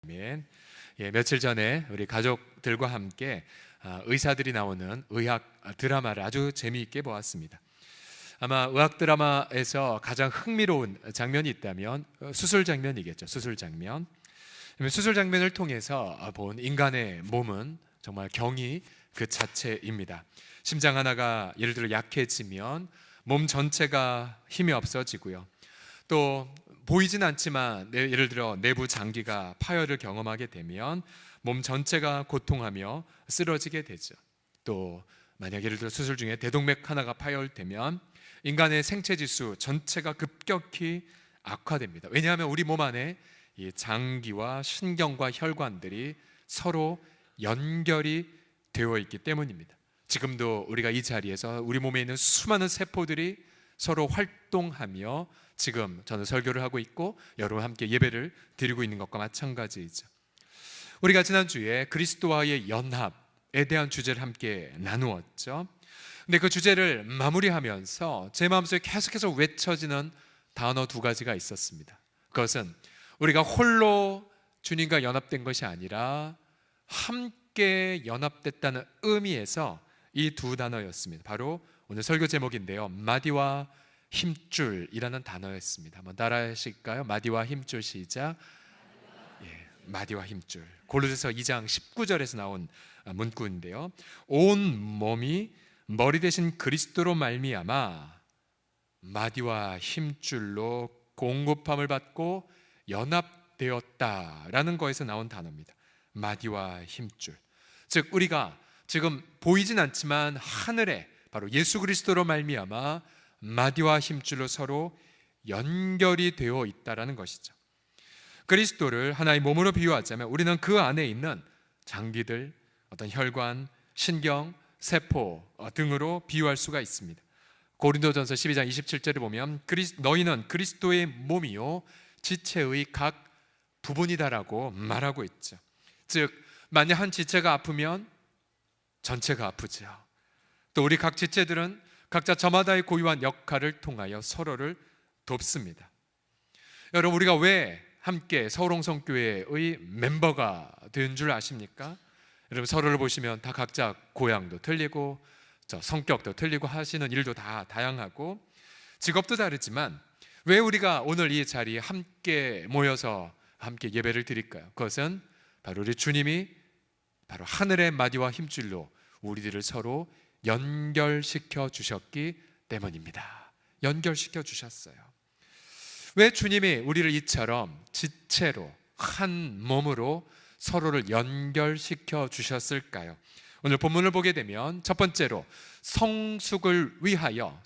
아멘. 며칠 전에 우리 가족들과 함께 의사들이 나오는 의학 드라마를 아주 재미있게 보았습니다. 아마 의학 드라마에서 가장 흥미로운 장면이 있다면 수술 장면이겠죠. 수술 장면. 수술 장면을 통해서 본 인간의 몸은 정말 경이 그 자체입니다. 심장 하나가 예를 들어 약해지면 몸 전체가 힘이 없어지고요. 또 보이진 않지만 예를 들어 내부 장기가 파열을 경험하게 되면 몸 전체가 고통하며 쓰러지게 되죠. 또 만약 예를 들어 수술 중에 대동맥 하나가 파열되면 인간의 생체지수 전체가 급격히 악화됩니다. 왜냐하면 우리 몸 안에 이 장기와 신경과 혈관들이 서로 연결이 되어 있기 때문입니다. 지금도 우리가 이 자리에서 우리 몸에 있는 수많은 세포들이 서로 활동하며 지금 저는 설교를 하고 있고 여러분 함께 예배를 드리고 있는 것과 마찬가지이죠. 우리가 지난주에 그리스도와의 연합에 대한 주제를 함께 나누었죠. 근데 그 주제를 마무리하면서 제 마음속에 계속해서 외쳐지는 단어 두 가지가 있었습니다. 그것은 우리가 홀로 주님과 연합된 것이 아니라 함께 연합됐다는 의미에서 이 두 단어였습니다. 바로 오늘 설교 제목인데요, 마디와 힘줄이라는 단어였습니다. 한번 따라하실까요? 마디와 힘줄. 시작. 마디와 힘줄. 골로새서 2장 19절에서 나온 문구인데요, 온 몸이 머리 대신 그리스도로 말미암아 마디와 힘줄로 공급함을 받고 연합되었다라는 거에서 나온 단어입니다. 마디와 힘줄. 즉 우리가 지금 보이진 않지만 하늘에 바로 예수 그리스도로 말미암아 마디와 힘줄로 서로 연결이 되어 있다라는 것이죠. 그리스도를 하나의 몸으로 비유하자면 우리는 그 안에 있는 장기들, 어떤 혈관, 신경, 세포 등으로 비유할 수가 있습니다. 고린도전서 12장 27절에 보면 너희는 그리스도의 몸이요 지체의 각 부분이다라고 말하고 있죠. 즉 만약 한 지체가 아프면 전체가 아프죠. 또 우리 각 지체들은 각자 저마다의 고유한 역할을 통하여 서로를 돕습니다. 여러분, 우리가 왜 함께 서울홍성교회의 멤버가 된 줄 아십니까? 여러분, 서로를 보시면 다 각자 고향도 틀리고 성격도 틀리고 하시는 일도 다 다양하고 직업도 다르지만 왜 우리가 오늘 이 자리에 함께 모여서 함께 예배를 드릴까요? 그것은 바로 우리 주님이 바로 하늘의 마디와 힘줄로 우리들을 서로 연결시켜 주셨기 때문입니다. 연결시켜 주셨어요. 왜 주님이 우리를 이처럼 지체로 한 몸으로 서로를 연결시켜 주셨을까요? 오늘 본문을 보게 되면 첫 번째로 성숙을 위하여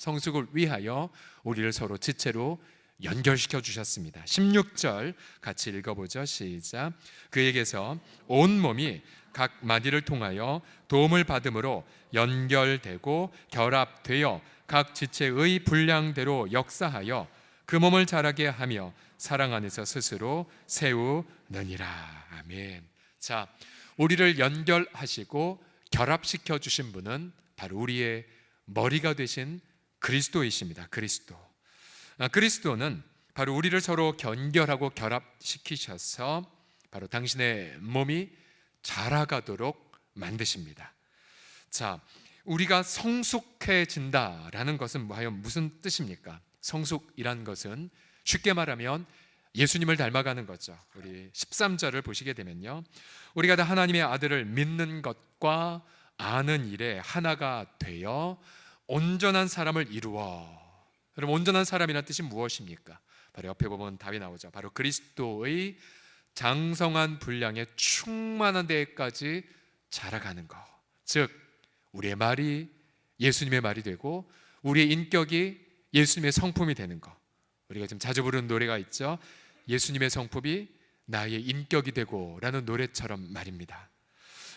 우리를 서로 지체로 연결시켜 주셨습니다. 16절 같이 읽어보죠. 시작. 그에게서 온 몸이 각 마디를 통하여 도움을 받음으로 연결되고 결합되어 각 지체의 분량대로 역사하여 그 몸을 자라게 하며 사랑 안에서 스스로 세우느니라. 아멘. 자, 우리를 연결하시고 결합시켜 주신 분은 바로 우리의 머리가 되신 그리스도이십니다. 그리스도는 바로 우리를 서로 연결하고 결합시키셔서 바로 당신의 몸이 자라가도록 만드십니다. 자, 우리가 성숙해진다라는 것은 과연 무슨 뜻입니까? 성숙이란 것은 쉽게 말하면 예수님을 닮아가는 거죠. 우리 13절을 보시게 되면요, 우리가 다 하나님의 아들을 믿는 것과 아는 일에 하나가 되어 온전한 사람을 이루어. 그럼 온전한 사람이라는 뜻이 무엇입니까? 바로 옆에 보면 답이 나오죠. 바로 그리스도의 장성한 분량에 충만한 데까지 자라가는 것. 즉 우리의 말이 예수님의 말이 되고 우리의 인격이 예수님의 성품이 되는 것. 우리가 지금 자주 부르는 노래가 있죠. 예수님의 성품이 나의 인격이 되고 라는 노래처럼 말입니다.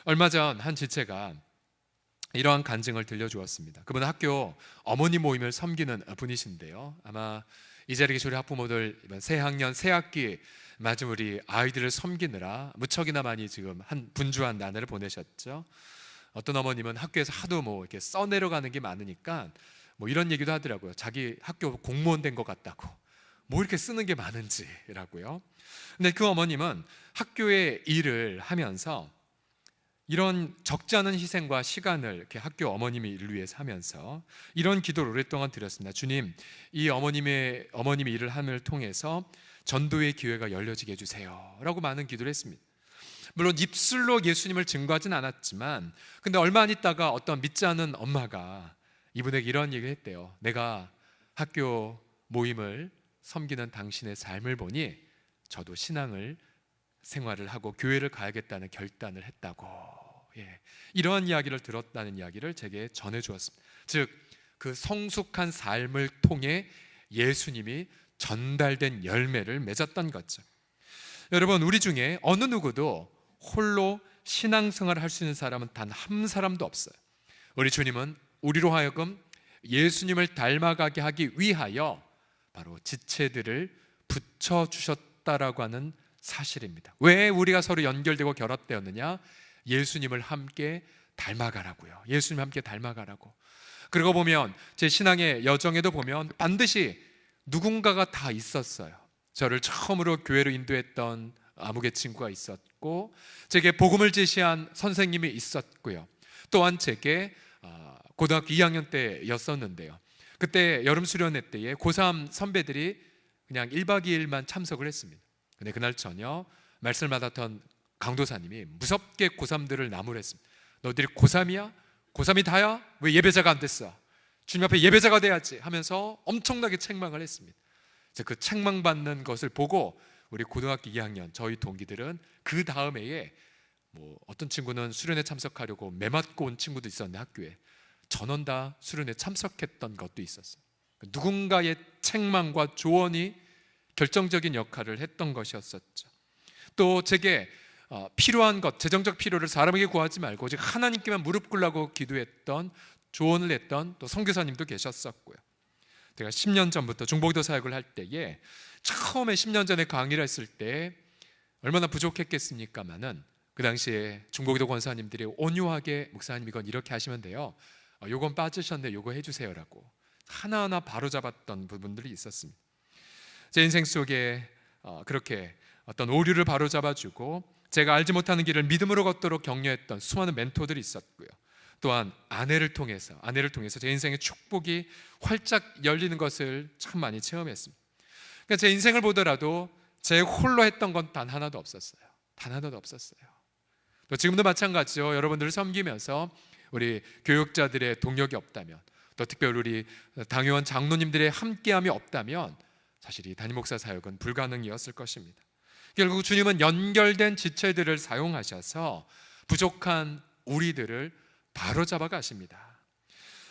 얼마 전 한 지체가 이러한 간증을 들려주었습니다. 그분은 학교 어머니 모임을 섬기는 분이신데요, 아마 이 자리에 계신 우리 학부모들 이번 새학년 새학기 맞은 우리 아이들을 섬기느라 무척이나 많이 지금 한 분주한 나날을 보내셨죠. 어떤 어머님은 학교에서 하도 이렇게 써내려가는 게 많으니까 이런 얘기도 하더라고요. 자기 학교 공무원 된 것 같다고. 뭐 이렇게 쓰는 게 많은지라고요. 근데 그 어머님은 학교에 일을 하면서 이런 적지 않은 희생과 시간을 이렇게 학교 어머님의 일을 위해서 하면서 이런 기도를 오랫동안 드렸습니다. 주님, 이 어머님의 일을 함을 통해서 전도의 기회가 열려지게 해주세요 라고 많은 기도를 했습니다. 물론 입술로 예수님을 증거하진 않았지만, 근데 얼마 안 있다가 어떤 믿지 않은 엄마가 이분에게 이런 얘기를 했대요. 내가 학교 모임을 섬기는 당신의 삶을 보니 저도 신앙을 생활을 하고 교회를 가야겠다는 결단을 했다고, 이러한 이야기를 들었다는 이야기를 제게 전해주었습니다. 즉, 그 성숙한 삶을 통해 예수님이 전달된 열매를 맺었던 거죠. 여러분, 우리 중에 어느 누구도 홀로 신앙생활을 할 수 있는 사람은 단 한 사람도 없어요. 우리 주님은 우리로 하여금 예수님을 닮아가게 하기 위하여 바로 지체들을 붙여주셨다라고 하는 사실입니다. 왜 우리가 서로 연결되고 결합되었느냐? 예수님을 함께 닮아가라고요. 예수님 함께 닮아가라고. 그러고 보면 제 신앙의 여정에도 보면 반드시 누군가가 다 있었어요. 저를 처음으로 교회로 인도했던 아무개 친구가 있었고, 제게 복음을 제시한 선생님이 있었고요. 또한 제게 고등학교 2학년 때였었는데요. 그때 여름 수련회 때에 고3 선배들이 그냥 1박 2일만 참석을 했습니다. 근데 그날 저녁 말씀을 받았던 강도사님이 무섭게 고3들을 나무랬습니다. 너희들이 고3이야? 고3이 다야? 왜 예배자가 안 됐어? 주님 앞에 예배자가 돼야지 하면서 엄청나게 책망을 했습니다. 그 책망받는 것을 보고 우리 고등학교 2학년 저희 동기들은 그 다음 해에 뭐 어떤 친구는 수련회 참석하려고 매 맞고 온 친구도 있었는데, 학교에 전원 다 수련회 참석했던 것도 있었어요. 누군가의 책망과 조언이 결정적인 역할을 했던 것이었었죠. 또 제게 필요한 것, 재정적 필요를 사람에게 구하지 말고 오직 하나님께만 무릎 꿇라고 기도했던, 조언을 했던 또 선교사님도 계셨었고요. 제가 10년 전부터 중보기도 사역을 할 때에 처음에 10년 전에 강의를 했을 때 얼마나 부족했겠습니까마는 그 당시에 중보기도 권사님들이 온유하게 목사님 이건 이렇게 하시면 돼요, 요건 빠지셨네, 요거 해주세요라고 하나하나 바로잡았던 부분들이 있었습니다. 제 인생 속에 그렇게 어떤 오류를 바로잡아주고 제가 알지 못하는 길을 믿음으로 걷도록 격려했던 수많은 멘토들이 있었고요. 또한 아내를 통해서 제 인생의 축복이 활짝 열리는 것을 참 많이 체험했습니다. 그러니까 제 인생을 보더라도 제 홀로 했던 건 단 하나도 없었어요. 단 하나도 없었어요. 또 지금도 마찬가지죠. 여러분들을 섬기면서 우리 교육자들의 동력이 없다면, 또 특별히 우리 당회원 장로님들의 함께함이 없다면 사실 이 담임 목사 사역은 불가능이었을 것입니다. 결국 주님은 연결된 지체들을 사용하셔서 부족한 우리들을 바로잡아 가십니다.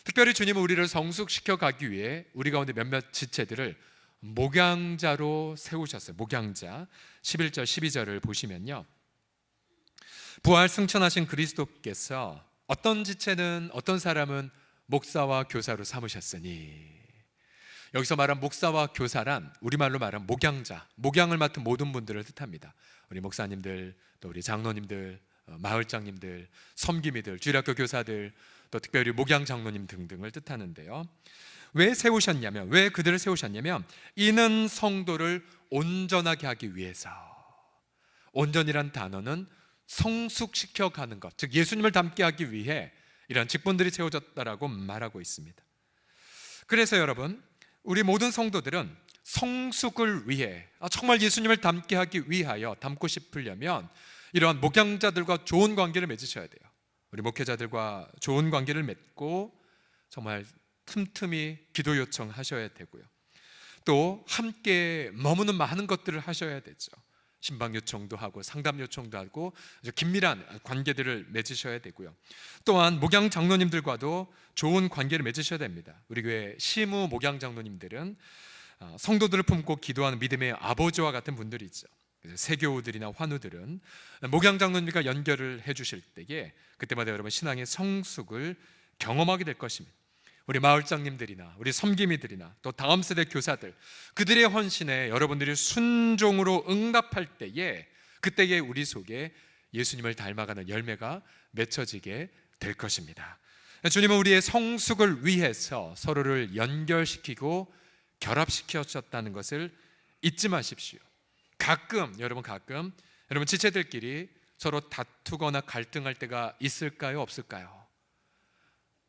특별히 주님은 우리를 성숙시켜 가기 위해 우리 가운데 몇몇 지체들을 목양자로 세우셨어요. 목양자. 11절 12절을 보시면요, 부활 승천하신 그리스도께서 어떤 지체는, 어떤 사람은 목사와 교사로 삼으셨으니, 여기서 말한 목사와 교사란 우리말로 말하면 목양자, 목양을 맡은 모든 분들을 뜻합니다. 우리 목사님들, 또 우리 장로님들, 마을장님들, 섬김이들, 주일학교 교사들, 또 특별히 목양 장로님 등등을 뜻하는데요. 왜 세우셨냐면, 왜 그들을 세우셨냐면 이는 성도를 온전하게 하기 위해서. 온전이란 단어는 성숙시켜 가는 것, 즉 예수님을 닮게 하기 위해 이런 직분들이 세워졌다라고 말하고 있습니다. 그래서 여러분, 우리 모든 성도들은 성숙을 위해, 정말 예수님을 닮게 하기 위하여, 닮고 싶으려면 이러한 목양자들과 좋은 관계를 맺으셔야 돼요. 우리 목회자들과 좋은 관계를 맺고 정말 틈틈이 기도 요청하셔야 되고요. 또 함께 머무는 많은 것들을 하셔야 되죠. 신방 요청도 하고 상담 요청도 하고 아주 긴밀한 관계들을 맺으셔야 되고요. 또한 목양 장로님들과도 좋은 관계를 맺으셔야 됩니다. 우리 교회 시무 목양 장로님들은 성도들을 품고 기도하는 믿음의 아버지와 같은 분들이죠. 세교우들이나 환우들은 목양 장로님과 연결을 해주실 때에 그때마다 여러분 신앙의 성숙을 경험하게 될 것입니다. 우리 마을장님들이나 우리 섬김이들이나 또 다음 세대 교사들, 그들의 헌신에 여러분들이 순종으로 응답할 때에, 그때에 우리 속에 예수님을 닮아가는 열매가 맺혀지게 될 것입니다. 주님은 우리의 성숙을 위해서 서로를 연결시키고 결합시켜주셨다는 것을 잊지 마십시오. 가끔 여러분 지체들끼리 서로 다투거나 갈등할 때가 있을까요? 없을까요?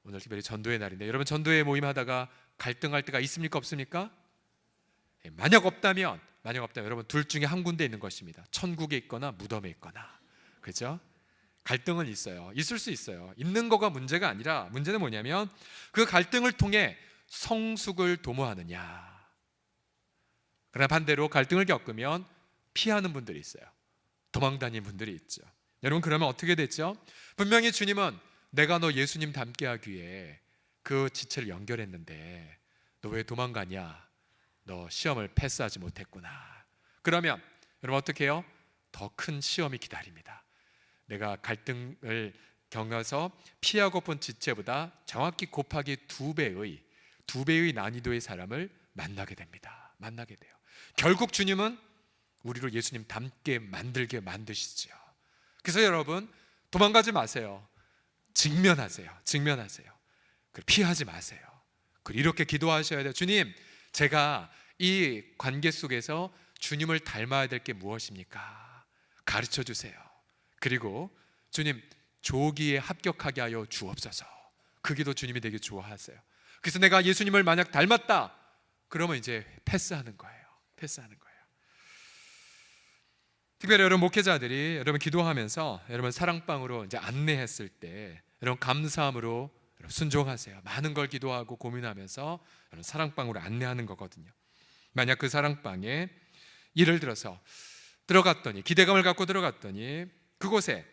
오늘 특별히 전도의 날인데 여러분 전도회 모임하다가 갈등할 때가 있습니까? 없습니까? 만약 없다면 여러분 둘 중에 한 군데 있는 것입니다. 천국에 있거나 무덤에 있거나. 그죠? 갈등은 있어요. 있을 수 있어요. 있는 거가 문제가 아니라 문제는 뭐냐면 그 갈등을 통해 성숙을 도모하느냐. 그러나 반대로 갈등을 겪으면 피하는 분들이 있어요. 도망다니는 분들이 있죠. 여러분 그러면 어떻게 됐죠? 분명히 주님은 내가 너 예수님 닮게 하기 위해 그 지체를 연결했는데 너 왜 도망가냐? 너 시험을 패스하지 못했구나. 그러면 여러분 어떻게 해요? 더 큰 시험이 기다립니다. 내가 갈등을 겪어서 피하고픈 지체보다 정확히 곱하기 2배의 난이도의 사람을 만나게 됩니다. 만나게 돼요. 결국 주님은 우리를 예수님 닮게 만들게 만드시죠. 그래서 여러분 도망가지 마세요. 직면하세요. 그리고 피하지 마세요. 그리고 이렇게 기도하셔야 돼요. 주님, 제가 이 관계 속에서 주님을 닮아야 될 게 무엇입니까? 가르쳐 주세요. 그리고 주님, 조기에 합격하게 하여 주옵소서. 그 기도 주님이 되게 좋아하세요. 그래서 내가 예수님을 만약 닮았다, 그러면 이제 패스하는 거예요. 특별히 여러분 목회자들이 여러분 기도하면서 여러분 사랑방으로 이제 안내했을 때 여러분 감사함으로 여러분 순종하세요. 많은 걸 기도하고 고민하면서 여러분 사랑방으로 안내하는 거거든요. 만약 그 사랑방에 예를 들어서 들어갔더니 기대감을 갖고 들어갔더니 그곳에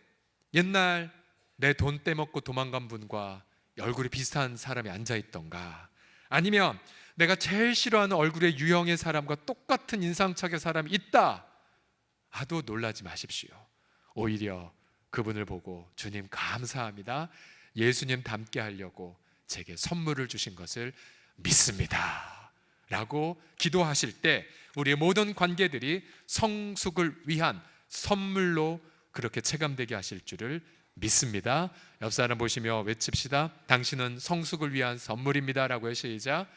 옛날 내 돈 떼먹고 도망간 분과 얼굴이 비슷한 사람이 앉아있던가, 아니면 내가 제일 싫어하는 얼굴의 유형의 사람과 똑같은 인상착의 사람이 있다 하도 놀라지 마십시오. 오히려 그분을 보고 주님 감사합니다, 예수님 닮게 하려고 제게 선물을 주신 것을 믿습니다 라고 기도하실 때 우리의 모든 관계들이 성숙을 위한 선물로 그렇게 체감되게 하실 줄을 믿습니다. 옆 사람 보시며 외칩시다. 당신은 성숙을 위한 선물입니다 라고요. 시작.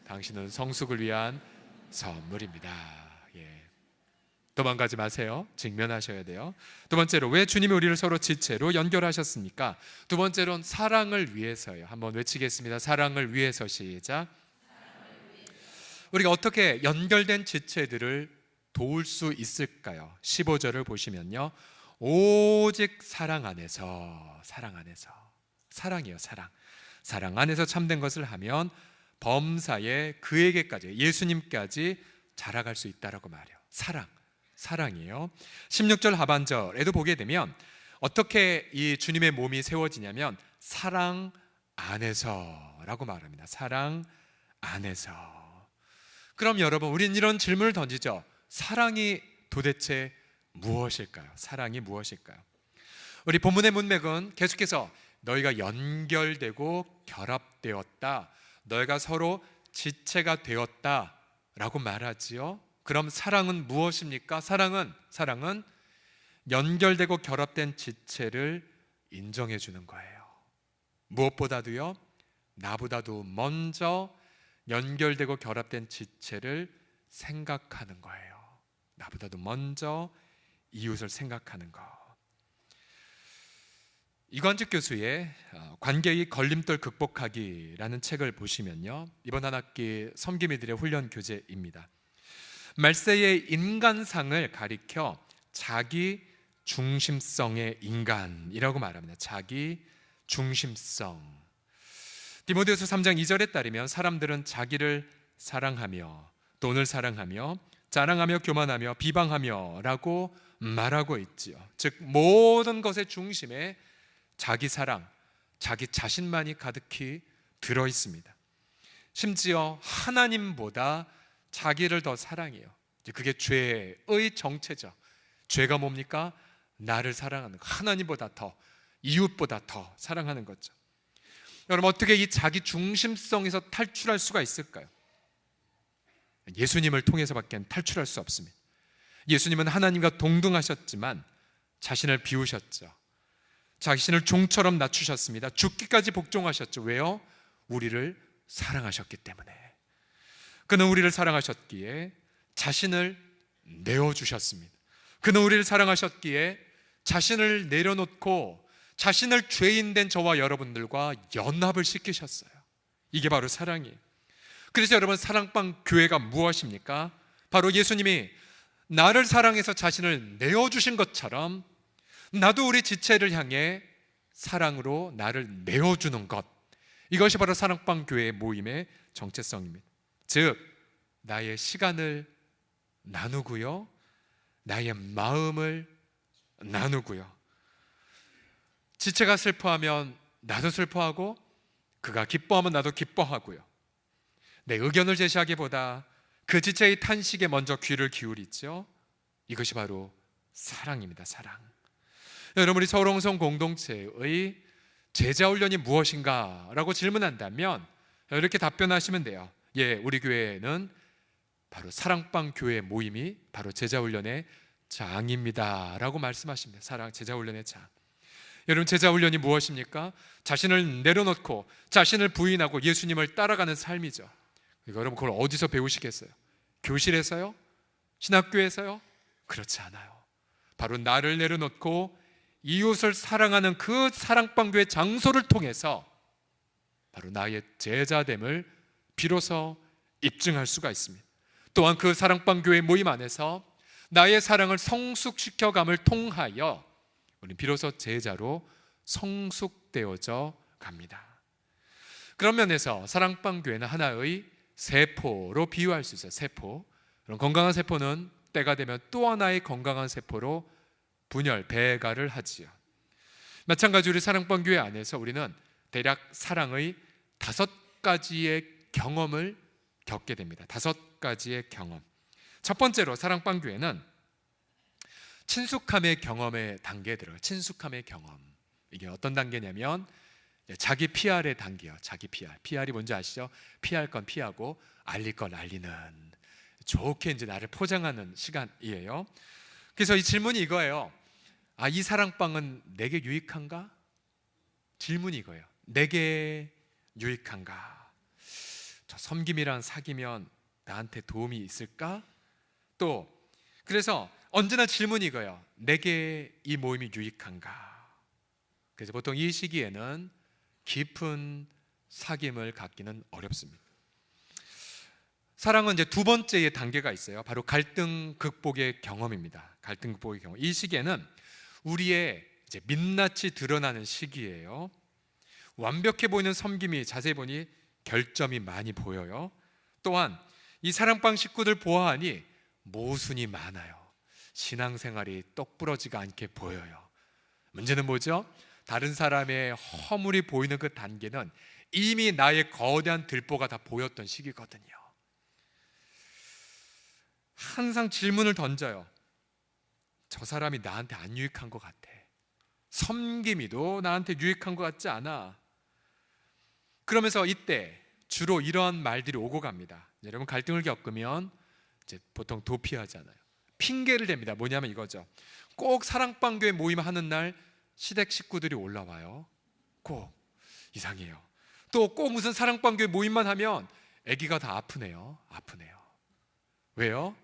당신은 성숙을 위한 선물입니다. 도망가지 마세요. 직면하셔야 돼요. 두 번째로, 왜 주님이 우리를 서로 지체로 연결하셨습니까? 두 번째로는 사랑을 위해서요. 한번 외치겠습니다. 사랑을 위해서. 시작. 우리가 어떻게 연결된 지체들을 도울 수 있을까요? 15절을 보시면요, 오직 사랑 안에서. 사랑이에요. 사랑 안에서 참된 것을 하면 범사에 그에게까지, 예수님까지 자라갈 수 있다라고 말해요. 사랑이에요. 16절 하반절에도 보게 되면 어떻게 이 주님의 몸이 세워지냐면 사랑 안에서라고 말합니다. 사랑 안에서. 그럼 여러분, 우리는 이런 질문을 던지죠. 사랑이 도대체 무엇일까요? 사랑이 무엇일까요? 우리 본문의 문맥은 계속해서 너희가 연결되고 결합되었다, 너희가 서로 지체가 되었다 라고 말하지요. 그럼 사랑은 무엇입니까? 사랑은 연결되고 결합된 지체를 인정해 주는 거예요. 무엇보다도요, 나보다도 먼저 연결되고 결합된 지체를 생각하는 거예요. 나보다도 먼저 이웃을 생각하는 거. 이관직 교수의 관계의 걸림돌 극복하기라는 책을 보시면요, 이번 한 학기 섬김이들의 훈련 교재입니다. 말세의 인간상을 가리켜 자기 중심성의 인간이라고 말합니다. 자기 중심성. 디모데후서 3장 2절에 따르면 사람들은 자기를 사랑하며, 돈을 사랑하며, 자랑하며, 교만하며, 비방하며 라고 말하고 있지요. 즉 모든 것의 중심에 자기 사랑, 자기 자신만이 가득히 들어 있습니다. 심지어 하나님보다 자기를 더 사랑해요. 그게 죄의 정체죠. 죄가 뭡니까? 나를 사랑하는 거. 하나님보다 더, 이웃보다 더 사랑하는 거죠. 여러분, 어떻게 이 자기 중심성에서 탈출할 수가 있을까요? 예수님을 통해서밖에 탈출할 수 없습니다. 예수님은 하나님과 동등하셨지만 자신을 비우셨죠. 자신을 종처럼 낮추셨습니다. 죽기까지 복종하셨죠. 왜요? 우리를 사랑하셨기 때문에. 그는 우리를 사랑하셨기에 자신을 내어주셨습니다. 그는 우리를 사랑하셨기에 자신을 내려놓고 자신을 죄인 된 저와 여러분들과 연합을 시키셨어요. 이게 바로 사랑이에요. 그래서 여러분, 사랑방 교회가 무엇입니까? 바로 예수님이 나를 사랑해서 자신을 내어주신 것처럼 나도 우리 지체를 향해 사랑으로 나를 내어주는 것, 이것이 바로 사랑방 교회의 모임의 정체성입니다. 즉, 나의 시간을 나누고요, 나의 마음을 나누고요, 지체가 슬퍼하면 나도 슬퍼하고 그가 기뻐하면 나도 기뻐하고요, 내 의견을 제시하기보다 그 지체의 탄식에 먼저 귀를 기울이죠. 이것이 바로 사랑입니다. 사랑. 여러분, 우리 서울홍성 공동체의 제자훈련이 무엇인가? 라고 질문한다면 이렇게 답변하시면 돼요. 예, 우리 교회는 바로 사랑방 교회 모임이 바로 제자훈련의 장입니다 라고 말씀하십니다. 사랑, 제자훈련의 장. 여러분, 제자훈련이 무엇입니까? 자신을 내려놓고 자신을 부인하고 예수님을 따라가는 삶이죠. 여러분, 그걸 어디서 배우시겠어요? 교실에서요? 신학교에서요? 그렇지 않아요. 바로 나를 내려놓고 이웃을 사랑하는 그 사랑방교의 장소를 통해서 바로 나의 제자됨을 비로소 입증할 수가 있습니다. 또한 그 사랑방교회 모임 안에서 나의 사랑을 성숙시켜감을 통하여 우리는 비로소 제자로 성숙되어져 갑니다. 그런 면에서 사랑방교회는 하나의 세포로 비유할 수 있어요. 세포. 그럼 건강한 세포는 때가 되면 또 하나의 건강한 세포로 분열, 배가를 하지요. 마찬가지로 우리 사랑방교회 안에서 우리는 대략 사랑의 5가지의 경험을 겪게 됩니다. 5가지의 경험. 첫 번째로 사랑방교회는 친숙함의 경험의 단계에 들어요. 친숙함의 경험. 이게 어떤 단계냐면 자기 PR의 단계요. 자기 PR. PR이 뭔지 아시죠? 피할 건 피하고 알릴 건 알리는, 좋게 이제 나를 포장하는 시간이에요. 그래서 이 질문이 이거예요. 아, 이 사랑방은 내게 유익한가? 질문이 이거예요. 내게 유익한가? 저 섬김이랑 사귀면 나한테 도움이 있을까? 또 그래서 언제나 질문이 이거예요. 내게 이 모임이 유익한가? 그래서 보통 이 시기에는 깊은 사귐을 갖기는 어렵습니다. 사랑은 이제 두 번째의 단계가 있어요. 바로 갈등 극복의 경험입니다. 갈등 극복의 경험. 이 시기에는 우리의 이제 민낯이 드러나는 시기예요. 완벽해 보이는 섬김이 자세히 보니 결점이 많이 보여요. 또한 이 사랑방 식구들 보아하니 모순이 많아요. 신앙생활이 똑부러지가 않게 보여요. 문제는 뭐죠? 다른 사람의 허물이 보이는 그 단계는 이미 나의 거대한 들보가 다 보였던 시기거든요. 항상 질문을 던져요. 저 사람이 나한테 안 유익한 것 같아. 섬김이도 나한테 유익한 것 같지 않아. 그러면서 이때 주로 이러한 말들이 오고 갑니다. 여러분, 갈등을 겪으면 이제 보통 도피하잖아요. 핑계를 댑니다. 뭐냐면 이거죠. 꼭 사랑방교회 모임 하는 날 시댁 식구들이 올라와요. 꼭 이상해요. 또 꼭 무슨 사랑방교회 모임만 하면 아기가 다 아프네요. 왜요?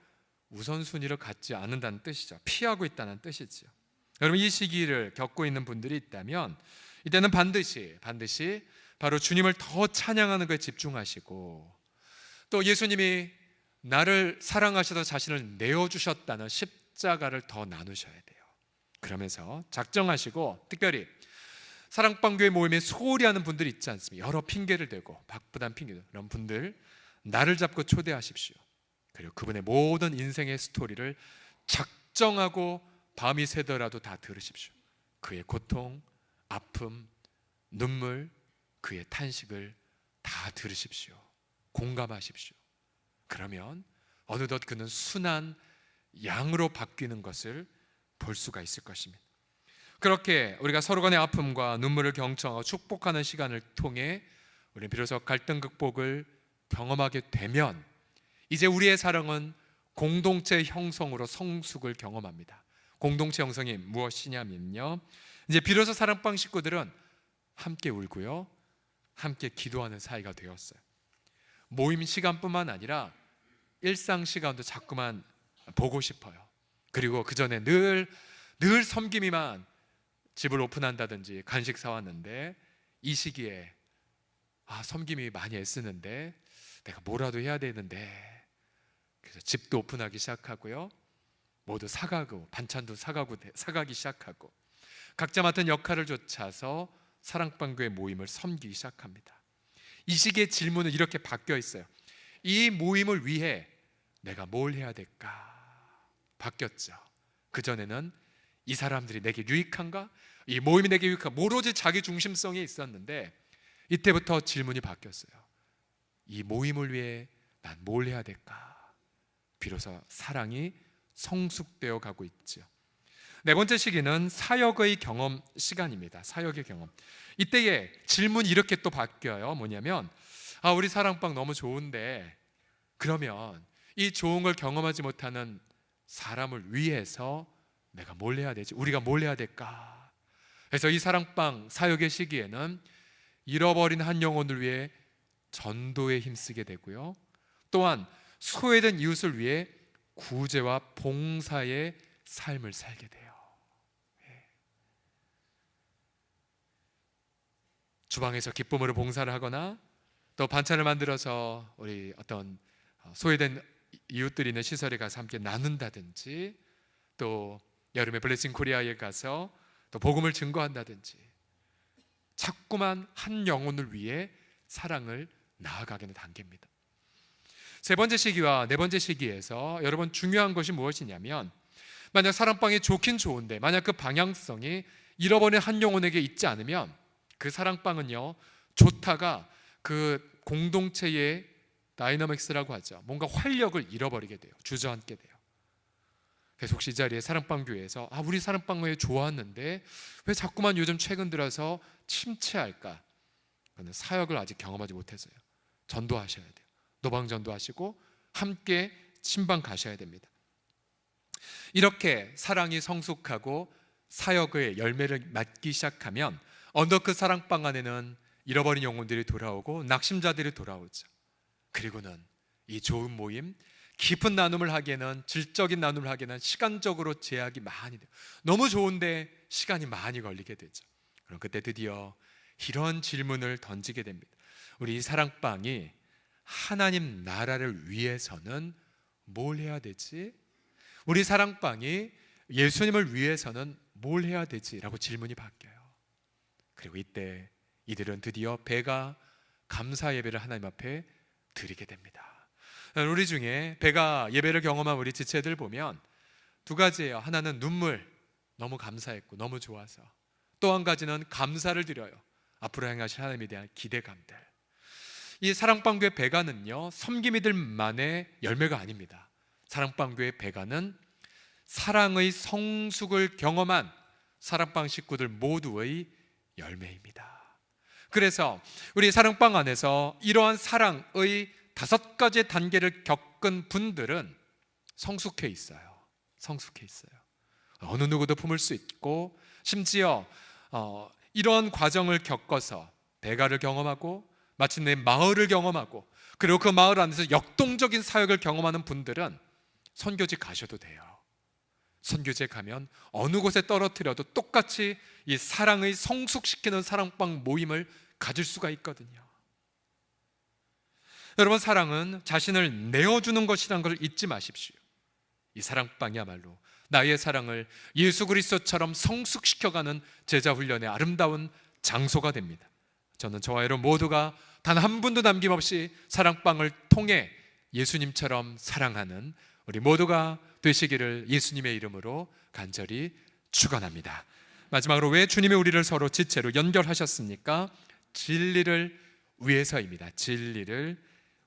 우선순위를 갖지 않는다는 뜻이죠. 피하고 있다는 뜻이죠. 여러분, 이 시기를 겪고 있는 분들이 있다면 이때는 반드시 바로 주님을 더 찬양하는 것에 집중하시고, 또 예수님이 나를 사랑하셔서 자신을 내어주셨다는 십자가를 더 나누셔야 돼요. 그러면서 작정하시고, 특별히 사랑방교회 모임에 소홀히 하는 분들이 있지 않습니까? 여러 핑계를 대고 바쁘단 핑계들, 그런 분들 나를 잡고 초대하십시오. 그리고 그분의 모든 인생의 스토리를 작정하고 밤이 새더라도 다 들으십시오. 그의 고통, 아픔, 눈물, 그의 탄식을 다 들으십시오. 공감하십시오. 그러면 어느덧 그는 순한 양으로 바뀌는 것을 볼 수가 있을 것입니다. 그렇게 우리가 서로 간의 아픔과 눈물을 경청하고 축복하는 시간을 통해 우리는 비로소 갈등 극복을 경험하게 되면 이제 우리의 사랑은 공동체 형성으로 성숙을 경험합니다. 공동체 형성이 무엇이냐면요, 이제 비로소 사랑방 식구들은 함께 울고요, 함께 기도하는 사이가 되었어요. 모임 시간뿐만 아니라 일상 시간도 자꾸만 보고 싶어요. 그리고 그 전에 늘 섬김이만 집을 오픈한다든지 간식 사왔는데 이 시기에 섬김이 많이 애쓰는데 내가 뭐라도 해야 되는데, 그래서 집도 오픈하기 시작하고요, 모두 사가고 반찬도 사가기 시작하고 각자 맡은 역할을 좇아서 사랑방교회 모임을 섬기기 시작합니다. 이 시기의 질문은 이렇게 바뀌어 있어요. 이 모임을 위해 내가 뭘 해야 될까? 바뀌었죠. 그전에는 이 사람들이 내게 유익한가? 이 모임이 내게 유익한가? 오로지 자기 중심성이 있었는데 이때부터 질문이 바뀌었어요. 이 모임을 위해 난 뭘 해야 될까? 비로소 사랑이 성숙되어 가고 있죠. 네 번째 시기는 사역의 경험 시간입니다. 사역의 경험. 이때의 질문이 이렇게 또 바뀌어요. 뭐냐면 우리 사랑방 너무 좋은데 그러면 이 좋은 걸 경험하지 못하는 사람을 위해서 내가 뭘 해야 되지? 우리가 뭘 해야 될까? 그래서 이 사랑방 사역의 시기에는 잃어버린 한 영혼을 위해 전도에 힘쓰게 되고요, 또한 소외된 이웃을 위해 구제와 봉사의 삶을 살게 돼요. 주방에서 기쁨으로 봉사를 하거나 또 반찬을 만들어서 우리 어떤 소외된 이웃들이 있는 시설에 가서 함께 나눈다든지, 또 여름에 블레싱 코리아에 가서 또 복음을 증거한다든지, 자꾸만 한 영혼을 위해 사랑을 나아가게 되는 단계입니다. 세 번째 시기와 네 번째 시기에서 여러분 중요한 것이 무엇이냐면, 만약 사랑방이 좋긴 좋은데 만약 그 방향성이 잃어버린 한 영혼에게 있지 않으면 그 사랑방은요, 좋다가 그 공동체의 다이너믹스라고 하죠, 뭔가 활력을 잃어버리게 돼요. 주저앉게 돼요. 그래서 혹시 이 자리에 사랑방 교회에서 우리 사랑방 교회 좋았는데 왜 자꾸만 요즘 최근 들어서 침체할까? 그는 사역을 아직 경험하지 못해서요. 전도하셔야 돼요. 노방전도 하시고 함께 친방 가셔야 됩니다. 이렇게 사랑이 성숙하고 사역의 열매를 맺기 시작하면 언덕 그 사랑방 안에는 잃어버린 영혼들이 돌아오고 낙심자들이 돌아오죠. 그리고는 이 좋은 모임, 깊은 나눔을 하기에는, 질적인 나눔을 하기에는 시간적으로 제약이 많이 돼요. 너무 좋은데 시간이 많이 걸리게 되죠. 그럼 그때 드디어 이런 질문을 던지게 됩니다. 우리 사랑방이 하나님 나라를 위해서는 뭘 해야 되지? 우리 사랑방이 예수님을 위해서는 뭘 해야 되지? 라고 질문이 바뀌어요. 그리고 이때 이들은 드디어 배가 감사 예배를 하나님 앞에 드리게 됩니다. 우리 중에 배가 예배를 경험한 우리 지체들 보면 두 가지예요. 하나는 눈물, 너무 감사했고 너무 좋아서. 또 한 가지는 감사를 드려요. 앞으로 행하실 하나님에 대한 기대감들. 이 사랑방교회 배가는요, 섬김이들만의 열매가 아닙니다. 사랑방교회 배가는 사랑의 성숙을 경험한 사랑방 식구들 모두의 열매입니다. 그래서 우리 사랑방 안에서 이러한 사랑의 5가지 단계를 겪은 분들은 성숙해 있어요. 성숙해 있어요. 어느 누구도 품을 수 있고, 심지어 이러한 과정을 겪어서 배가를 경험하고 마침내 마을을 경험하고, 그리고 그 마을 안에서 역동적인 사역을 경험하는 분들은 선교지 가셔도 돼요. 선교지에 가면 어느 곳에 떨어뜨려도 똑같이 이 사랑의 성숙시키는 사랑방 모임을 가질 수가 있거든요. 여러분, 사랑은 자신을 내어주는 것이라는 걸 잊지 마십시오. 이 사랑방이야말로 나의 사랑을 예수 그리스도처럼 성숙시켜가는 제자훈련의 아름다운 장소가 됩니다. 저는 저와 여러분 모두가 단 한 분도 남김없이 사랑방을 통해 예수님처럼 사랑하는 우리 모두가 되시기를 예수님의 이름으로 간절히 축원합니다. 마지막으로 왜 주님이 우리를 서로 지체로 연결하셨습니까? 진리를 위해서입니다. 진리를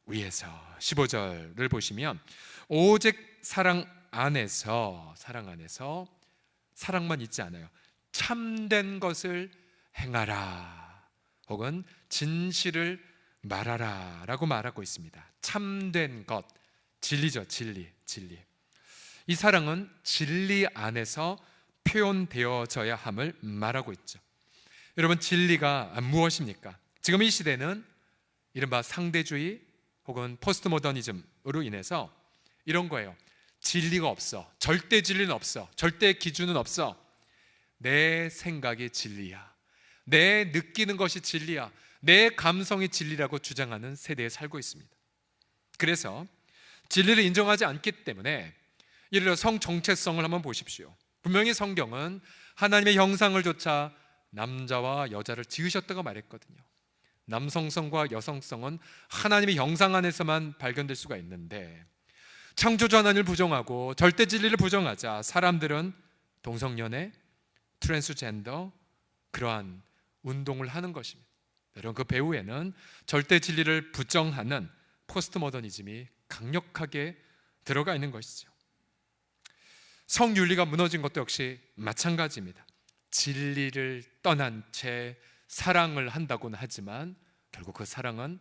위해서. 15절을 보시면 오직 사랑 안에서 사랑만 있지 않아요. 참된 것을 행하라, 혹은 진실을 말하라 라고 말하고 있습니다. 참된 것, 진리죠. 진리. 이 사랑은 진리 안에서 표현되어져야 함을 말하고 있죠. 여러분, 진리가 무엇입니까? 지금 이 시대는 이른바 상대주의 혹은 포스트 모더니즘으로 인해서 이런 거예요. 진리가 없어. 절대 진리는 없어. 절대 기준은 없어. 내 생각이 진리야. 내 느끼는 것이 진리야. 내 감성이 진리라고 주장하는 세대에 살고 있습니다. 그래서 진리를 인정하지 않기 때문에 예를 들어 성 정체성을 한번 보십시오. 분명히 성경은 하나님의 형상을 조차 남자와 여자를 지으셨다고 말했거든요. 남성성과 여성성은 하나님의 형상 안에서만 발견될 수가 있는데 창조주 하나님을 부정하고 절대 진리를 부정하자 사람들은 동성연애, 트랜스젠더 그러한 운동을 하는 것입니다. 여러분, 그 배후에는 절대 진리를 부정하는 포스트 모더니즘이 강력하게 들어가 있는 것이죠. 성윤리가 무너진 것도 역시 마찬가지입니다. 진리를 떠난 채 사랑을 한다고는 하지만 결국 그 사랑은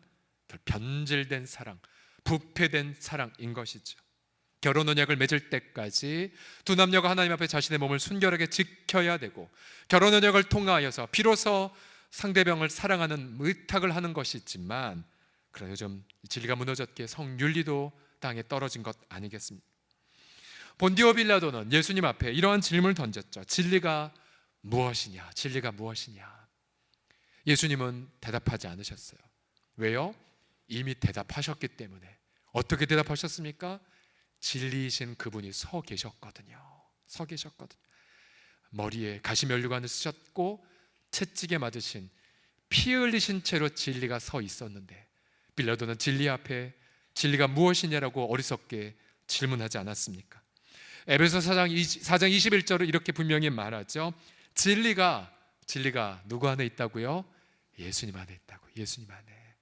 변질된 사랑, 부패된 사랑인 것이죠. 결혼 언약을 맺을 때까지 두 남녀가 하나님 앞에 자신의 몸을 순결하게 지켜야 되고 결혼 언약을 통하여서 비로소 상대방을 사랑하는 의탁을 하는 것이지만 그러나 요즘 진리가 무너졌기에 성윤리도 땅에 떨어진 것 아니겠습니까? 본디오 빌라도는 예수님 앞에 이러한 질문을 던졌죠. 진리가 무엇이냐? 진리가 무엇이냐? 예수님은 대답하지 않으셨어요. 왜요? 이미 대답하셨기 때문에. 어떻게 대답하셨습니까? 진리이신 그분이 서 계셨거든요. 서 계셨거든요. 머리에 가시면류관을 쓰셨고 채찍에 맞으신 피 흘리신 채로 진리가 서 있었는데 빌라도는 진리 앞에 진리가 무엇이냐라고 어리석게 질문하지 않았습니까? 에베소 4장 21절을 이렇게 분명히 말하죠. 진리가 누구 안에 있다고요? 예수님 안에 있다고. 예수님 안에.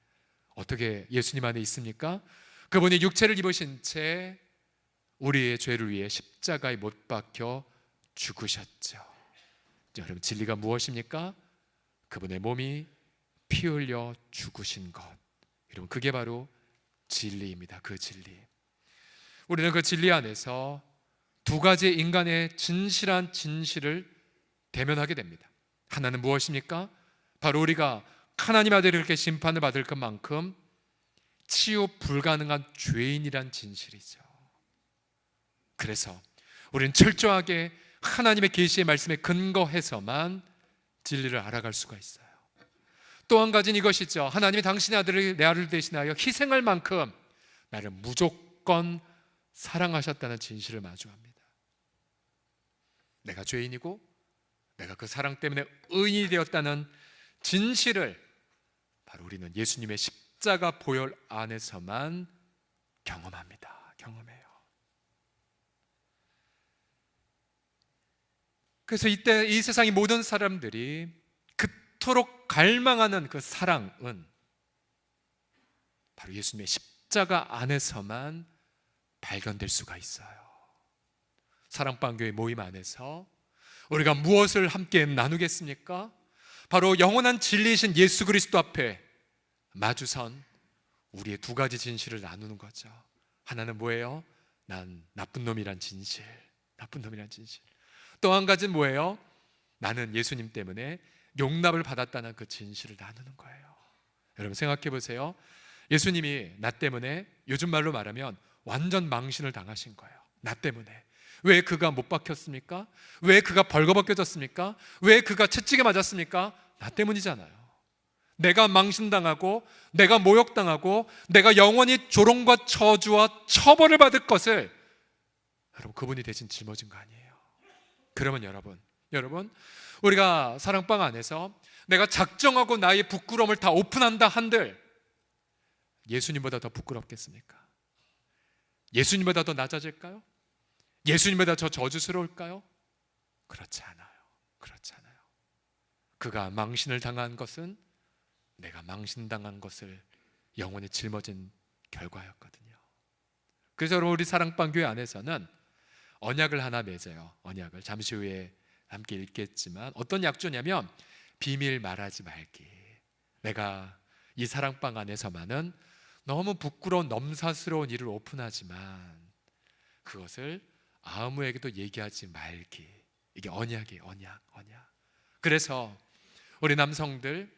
어떻게 예수님 안에 있습니까? 그분이 육체를 입으신 채 우리의 죄를 위해 십자가에 못 박혀 죽으셨죠. 여러분, 진리가 무엇입니까? 그분의 몸이 피 흘려 죽으신 것. 여러분, 그게 바로 진리입니다. 그 진리. 우리는 그 진리 안에서 두 가지 인간의 진실한 진실을 대면하게 됩니다. 하나는 무엇입니까? 바로 우리가 하나님 아들이 이렇게 심판을 받을 것만큼 치유 불가능한 죄인이란 진실이죠. 그래서 우리는 철저하게 하나님의 계시의 말씀에 근거해서만 진리를 알아갈 수가 있어요. 또 한 가지는 이것이죠. 하나님이 당신의 아들을 내 아들을 대신하여 희생할 만큼 나를 무조건 사랑하셨다는 진실을 마주합니다. 내가 죄인이고 내가 그 사랑 때문에 의인이 되었다는 진실을 바로 우리는 예수님의 십자가 보혈 안에서만 경험합니다. 경험해요. 그래서 이때 이 세상의 모든 사람들이 그토록 갈망하는 그 사랑은 바로 예수님의 십자가 안에서만 발견될 수가 있어요. 사랑방교회 모임 안에서 우리가 무엇을 함께 나누겠습니까? 바로 영원한 진리이신 예수 그리스도 앞에 마주선 우리의 두 가지 진실을 나누는 거죠. 하나는 뭐예요? 난 나쁜 놈이란 진실. 나쁜 놈이란 진실. 또 한 가지는 뭐예요? 나는 예수님 때문에 용납을 받았다는 그 진실을 나누는 거예요. 여러분 생각해 보세요. 예수님이 나 때문에 요즘 말로 말하면 완전 망신을 당하신 거예요. 나 때문에. 왜 그가 못 박혔습니까? 왜 그가 벌거벗겨졌습니까? 왜 그가 채찍에 맞았습니까? 나 때문이잖아요. 내가 망신당하고 내가 모욕당하고 내가 영원히 조롱과 저주와 처벌을 받을 것을 여러분 그분이 대신 짊어진 거 아니에요. 그러면 여러분 우리가 사랑방 안에서 내가 작정하고 나의 부끄러움을 다 오픈한다 한들 예수님보다 더 부끄럽겠습니까? 예수님보다 더 낮아질까요? 예수님보다 더 저주스러울까요? 그렇지 않아요. 그렇지 않아요. 그가 망신을 당한 것은 내가 망신당한 것을 영원히 짊어진 결과였거든요. 그래서 우리 사랑방 교회 안에서는 언약을 하나 맺어요. 언약을 잠시 후에 함께 읽겠지만 어떤 약조냐면 비밀 말하지 말기. 내가 이 사랑방 안에서만은 너무 부끄러운 넘사스러운 일을 오픈하지만 그것을 아무에게도 얘기하지 말기. 이게 언약이에요. 언약. 그래서 우리 남성들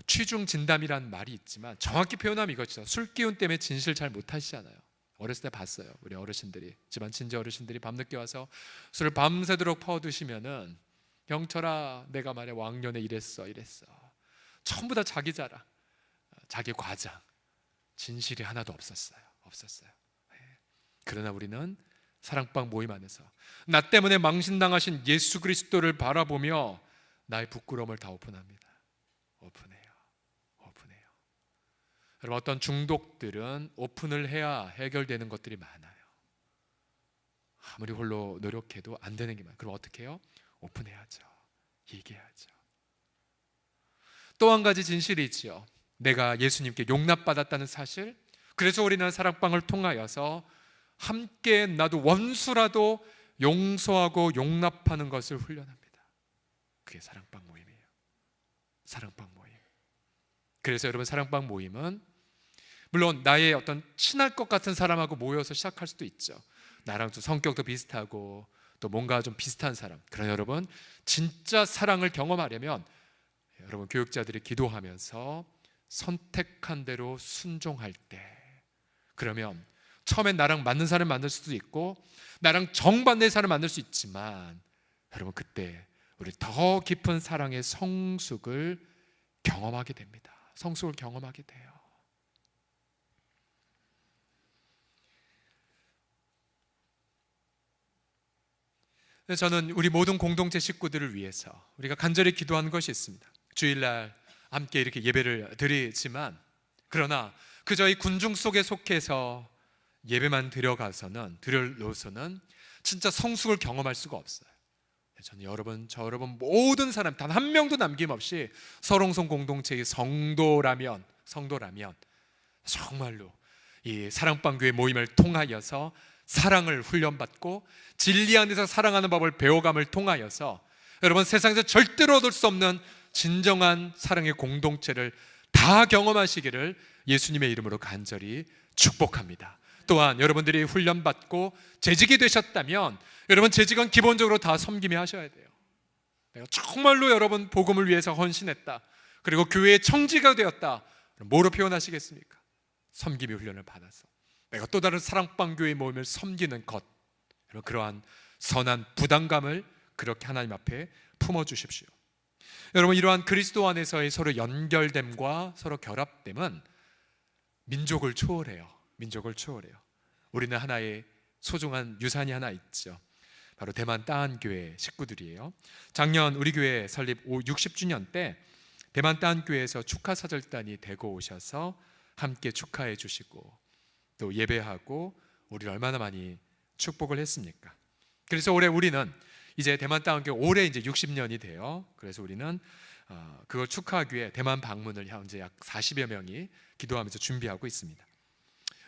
취중 진담이란 말이 있지만 정확히 표현하면 이것이죠. 술 기운 때문에 진실 잘 못하시잖아요. 어렸을 때 봤어요. 우리 어르신들이, 집안 친지 어르신들이 밤늦게 와서 술을 밤새도록 퍼드시면은 병철아 내가 말해 왕년에 이랬어 전부 다 자기 자랑, 자기 과장, 진실이 하나도 없었어요. 그러나 우리는 사랑방 모임 안에서 나 때문에 망신당하신 예수 그리스도를 바라보며 나의 부끄러움을 다 오픈합니다. 오픈해요. 여러분, 어떤 중독들은 오픈을 해야 해결되는 것들이 많아요. 아무리 홀로 노력해도 안 되는 게 많아요. 그럼 어떻게 해요? 오픈해야죠. 얘기해야죠. 또 한 가지 진실이 있죠. 내가 예수님께 용납받았다는 사실. 그래서 우리는 사랑방을 통하여서 함께 나도 원수라도 용서하고 용납하는 것을 훈련합니다. 그게 사랑방 모임이에요. 사랑방 모임. 그래서 여러분, 사랑방 모임은 물론 나의 어떤 친할 것 같은 사람하고 모여서 시작할 수도 있죠. 나랑 좀 성격도 비슷하고 또 뭔가 좀 비슷한 사람. 그러나 여러분, 진짜 사랑을 경험하려면 여러분, 교육자들이 기도하면서 선택한 대로 순종할 때, 그러면 처음엔 나랑 맞는 사람 만날 수도 있고 나랑 정반대의 사람 만날 수 있지만 여러분, 그때 우리 더 깊은 사랑의 성숙을 경험하게 됩니다. 성숙을 경험하게 돼요. 저는 우리 모든 공동체 식구들을 위해서 우리가 간절히 기도하는 것이 있습니다. 주일날 함께 이렇게 예배를 드리지만, 그러나 그저 이 군중 속에 속해서 예배만 드려놓고서는 진짜 성숙을 경험할 수가 없어요. 저는 저 여러분 모든 사람 단 한 명도 남김없이 서롱성 공동체의 성도라면 정말로 이 사랑방교회 모임을 통하여서 사랑을 훈련받고 진리 안에서 사랑하는 법을 배워감을 통하여서 여러분, 세상에서 절대로 얻을 수 없는 진정한 사랑의 공동체를 다 경험하시기를 예수님의 이름으로 간절히 축복합니다. 또한 여러분들이 훈련받고 재직이 되셨다면 여러분, 재직은 기본적으로 다 섬김이 하셔야 돼요. 내가 정말로 여러분 복음을 위해서 헌신했다, 그리고 교회의 청지가 되었다, 뭐로 표현하시겠습니까? 섬김의 훈련을 받아서 내가 또 다른 사랑방교회 모임을 섬기는 것, 그러한 선한 부담감을 그렇게 하나님 앞에 품어주십시오. 여러분, 이러한 그리스도 안에서의 서로 연결됨과 서로 결합됨은 민족을 초월해요. 우리는 하나의 소중한 유산이 하나 있죠. 바로 대만 따한교회 식구들이에요. 작년 우리 교회 설립 60주년 때 대만 따한교회에서 축하사절단이 대거 오셔서 함께 축하해 주시고 또 예배하고 우리를 얼마나 많이 축복을 했습니까? 그래서 올해 우리는 이제 대만 따한교회 올해 이제 60년이 돼요. 그래서 우리는 그걸 축하하기 위해 대만 방문을 현재 약 40여 명이 기도하면서 준비하고 있습니다.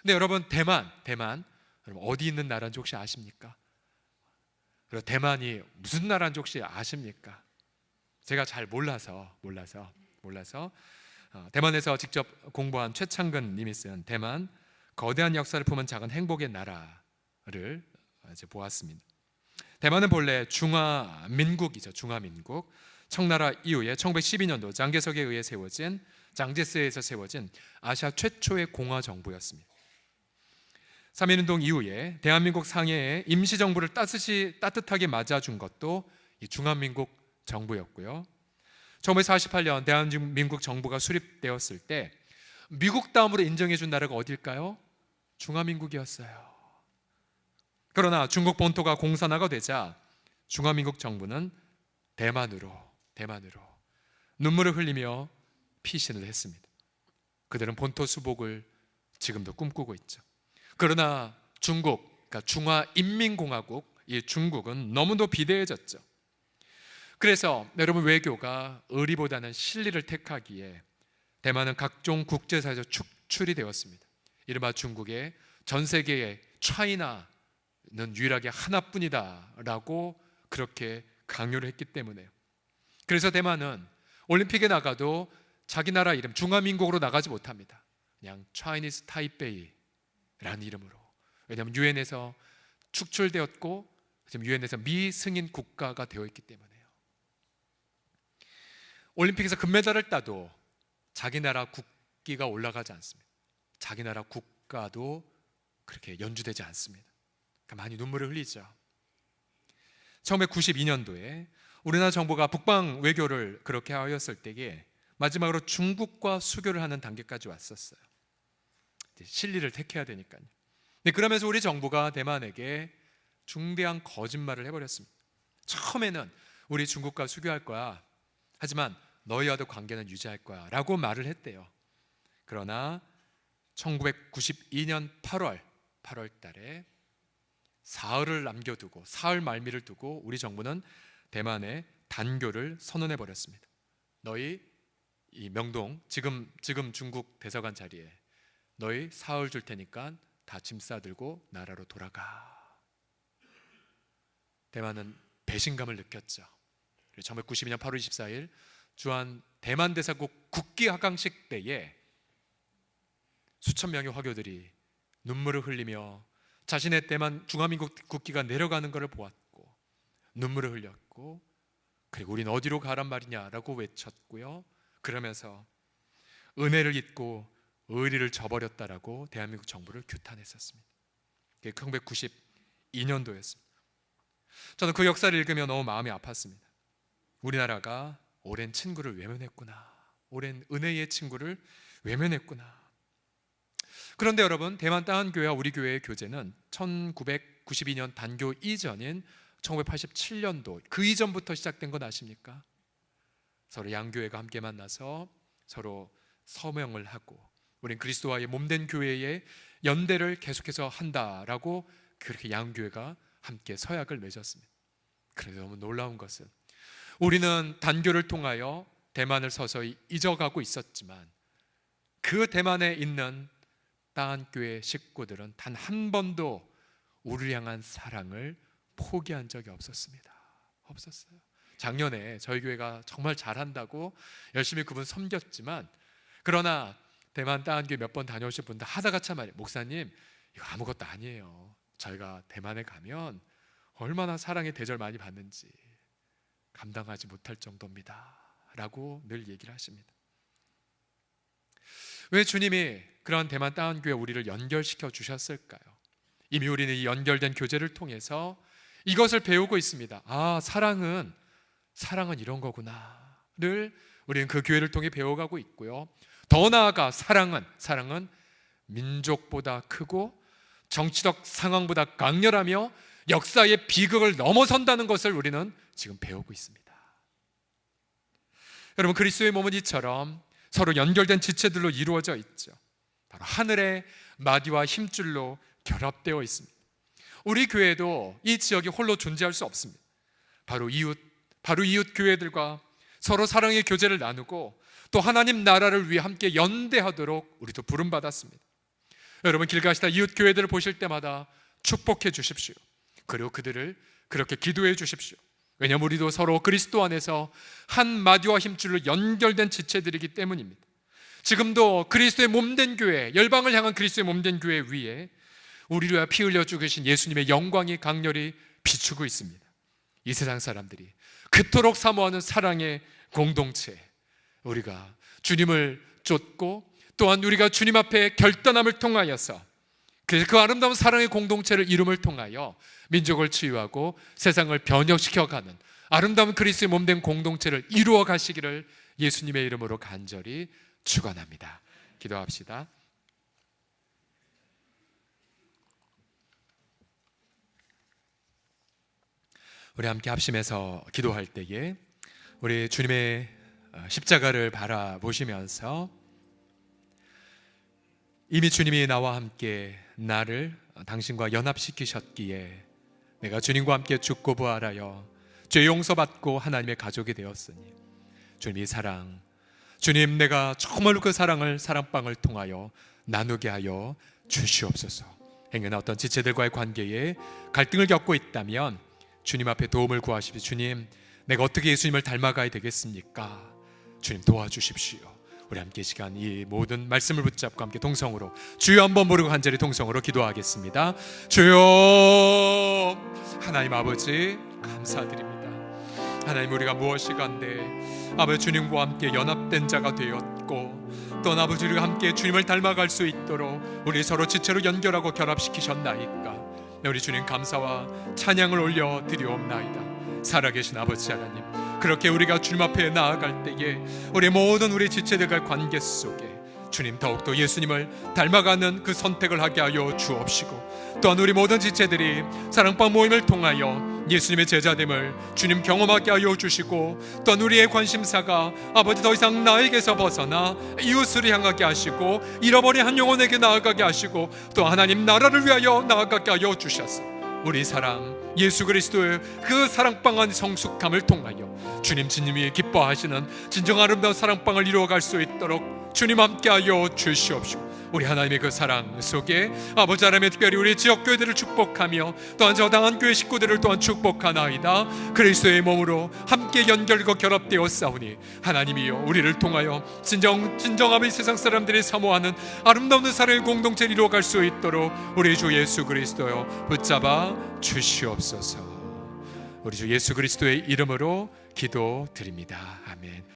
근데 여러분, 대만 여러분 어디 있는 나라인지 혹시 아십니까? 그리고 대만이 무슨 나라인지 혹시 아십니까? 제가 잘 몰라서 대만에서 직접 공부한 최창근 님이 쓴 대만 거대한 역사를 품은 작은 행복의 나라를 이제 보았습니다. 대만은 본래 중화민국이죠. 청나라 이후에 1912년도 장개석에 의해 장제스에서 세워진 아시아 최초의 공화 정부였습니다. 3.1운동 이후에 대한민국 상해에 임시정부를 따뜻하게 맞아준 것도 이 중화민국 정부였고요. 1948년 대한민국 정부가 수립되었을 때 미국 다음으로 인정해준 나라가 어딜까요? 중화민국이었어요. 그러나 중국 본토가 공산화가 되자 중화민국 정부는 대만으로 눈물을 흘리며 피신을 했습니다. 그들은 본토 수복을 지금도 꿈꾸고 있죠. 그러나 그러니까 중화인민공화국, 이 중국은 너무도 비대해졌죠. 그래서 여러분, 외교가 의리보다는 실리를 택하기에 대만은 각종 국제사에서 축출이 되었습니다. 이른바 중국의 전 세계의 차이나는 유일하게 하나뿐이다 라고 그렇게 강요를 했기 때문에요. 그래서 대만은 올림픽에 나가도 자기 나라 이름 중화민국으로 나가지 못합니다. 그냥 차이니스 타이베이라는 이름으로. 왜냐하면 유엔에서 축출되었고 지금 유엔에서 미승인 국가가 되어 있기 때문에요. 올림픽에서 금메달을 따도 자기 나라 국기가 올라가지 않습니다. 자기 나라 국가도 그렇게 연주되지 않습니다. 그러니까 많이 눈물을 흘리죠. 1992년도에 우리나라 정부가 북방 외교를 그렇게 하였을 때에 마지막으로 중국과 수교를 하는 단계까지 왔었어요. 실리를 택해야 되니까요. 근데 그러면서 우리 정부가 대만에게 중대한 거짓말을 해버렸습니다. 처음에는 우리 중국과 수교할 거야. 하지만 너희와도 관계는 유지할 거야 라고 말을 했대요. 그러나 1992년 8월 달에 사흘을 남겨두고 사흘 말미를 두고 우리 정부는 대만에 단교를 선언해 버렸습니다. 너희 이 명동 지금 중국 대사관 자리에 너희 사흘 줄 테니까 다 짐 싸들고 나라로 돌아가. 대만은 배신감을 느꼈죠. 1992년 8월 24일 주한 대만 대사국 국기 하강식 때에 수천 명의 화교들이 눈물을 흘리며 자신의 대만 중화민국 국기가 내려가는 것을 보았고 눈물을 흘렸고, 그리고 우린 어디로 가란 말이냐라고 외쳤고요. 그러면서 은혜를 잊고 의리를 저버렸다라고 대한민국 정부를 규탄했었습니다. 그게 1992년도였습니다. 저는 그 역사를 읽으며 너무 마음이 아팠습니다. 우리나라가 오랜 친구를 외면했구나. 오랜 은혜의 친구를 외면했구나. 그런데 여러분, 대만 따한교회와 우리 교회의 교제는 1992년 단교 이전인 1987년도 그 이전부터 시작된 건 아십니까? 서로 양교회가 함께 만나서 서로 서명을 하고 우린 그리스도와의 몸된 교회의 연대를 계속해서 한다라고 그렇게 양교회가 함께 서약을 맺었습니다. 그런데 너무 놀라운 것은 우리는 단교를 통하여 대만을 서서히 잊어가고 있었지만 그 대만에 있는 따한교회 식구들은 단 한 번도 우리를 향한 사랑을 포기한 적이 없었습니다. 없었어요. 작년에 저희 교회가 정말 잘한다고 열심히 그분 섬겼지만, 그러나 대만 따한교회 몇 번 다녀오신 분들 하다같이 말이에요. 목사님, 이거 아무것도 아니에요. 저희가 대만에 가면 얼마나 사랑의 대절 많이 받는지 감당하지 못할 정도입니다 라고 늘 얘기를 하십니다. 왜 주님이 그러한 대만 따한교회 우리를 연결시켜 주셨을까요? 이미 우리는 이 연결된 교제를 통해서 이것을 배우고 있습니다. 아, 사랑은 이런 거구나를 우리는 그 교회를 통해 배워가고 있고요. 더 나아가 사랑은 민족보다 크고 정치적 상황보다 강렬하며 역사의 비극을 넘어선다는 것을 우리는 지금 배우고 있습니다. 여러분, 그리스도의 몸은 이처럼 서로 연결된 지체들로 이루어져 있죠. 바로 하늘의 마디와 힘줄로 결합되어 있습니다. 우리 교회도 이 지역이 홀로 존재할 수 없습니다. 바로 이웃 교회들과 서로 사랑의 교제를 나누고 또 하나님 나라를 위해 함께 연대하도록 우리도 부름받았습니다. 여러분, 길 가시다 이웃 교회들을 보실 때마다 축복해 주십시오. 그리고 그들을 그렇게 기도해 주십시오. 왜냐하면 우리도 서로 그리스도 안에서 한 마디와 힘줄로 연결된 지체들이기 때문입니다. 지금도 그리스도의 몸된 교회, 열방을 향한 그리스도의 몸된 교회 위에 우리를 위해 피 흘려 죽으신 예수님의 영광이 강렬히 비추고 있습니다. 이 세상 사람들이 그토록 사모하는 사랑의 공동체, 우리가 주님을 쫓고 또한 우리가 주님 앞에 결단함을 통하여서 그 아름다운 사랑의 공동체를 이룸을 통하여 민족을 치유하고 세상을 변혁시켜가는 아름다운 그리스도의 몸된 공동체를 이루어 가시기를 예수님의 이름으로 간절히 축원합니다. 기도합시다. 우리 함께 합심해서 기도할 때에 우리 주님의 십자가를 바라보시면서 이미 주님이 나와 함께 나를 당신과 연합시키셨기에 내가 주님과 함께 죽고 부활하여 죄 용서받고 하나님의 가족이 되었으니 주님의 사랑, 주님, 내가 정말 그 사랑을 사랑방을 통하여 나누게 하여 주시옵소서. 행여나 어떤 지체들과의 관계에 갈등을 겪고 있다면 주님 앞에 도움을 구하십시오. 주님, 내가 어떻게 예수님을 닮아가야 되겠습니까? 주님 도와주십시오. 우리 함께 시간 이 모든 말씀을 붙잡고 함께 동성으로 주여 한번 부르고 간절히 동성으로 기도하겠습니다. 주여, 하나님 아버지 감사드립니다. 하나님, 우리가 무엇이간데 아버지 주님과 함께 연합된 자가 되었고, 또 아버지 우리가 함께 주님을 닮아갈 수 있도록 우리 서로 지체로 연결하고 결합시키셨나이까. 우리 주님 감사와 찬양을 올려 드리옵나이다. 살아계신 아버지 하나님, 그렇게 우리가 주님 앞에 나아갈 때에 우리 모든 우리 지체들과의 관계 속에 주님 더욱더 예수님을 닮아가는 그 선택을 하게 하여 주옵시고, 또한 우리 모든 지체들이 사랑방 모임을 통하여 예수님의 제자됨을 주님 경험하게 하여 주시고, 또한 우리의 관심사가 아버지 더 이상 나에게서 벗어나 이웃을 향하게 하시고, 잃어버린 한 영혼에게 나아가게 하시고, 또 하나님 나라를 위하여 나아가게 하여 주셔서 우리 사랑 예수 그리스도의 그 사랑방한 성숙함을 통하여 주님 진님이 기뻐하시는 진정 아름다운 사랑방을 이루어갈 수 있도록 주님 함께하여 주시옵시고, 우리 하나님의 그 사랑 속에 아버지 하나님의 특별히 우리 지역교회들을 축복하며 또한 저당한 교회 식구들을 또한 축복하나이다. 그리스도의 몸으로 함께 연결과 결합되어 싸우니 하나님이여 우리를 통하여 진정함이 세상 사람들이 사모하는 아름다운 사랑의 공동체를 이루어갈 수 있도록 우리 주 예수 그리스도여 붙잡아 주시옵소서. 우리 주 예수 그리스도의 이름으로 기도드립니다. 아멘.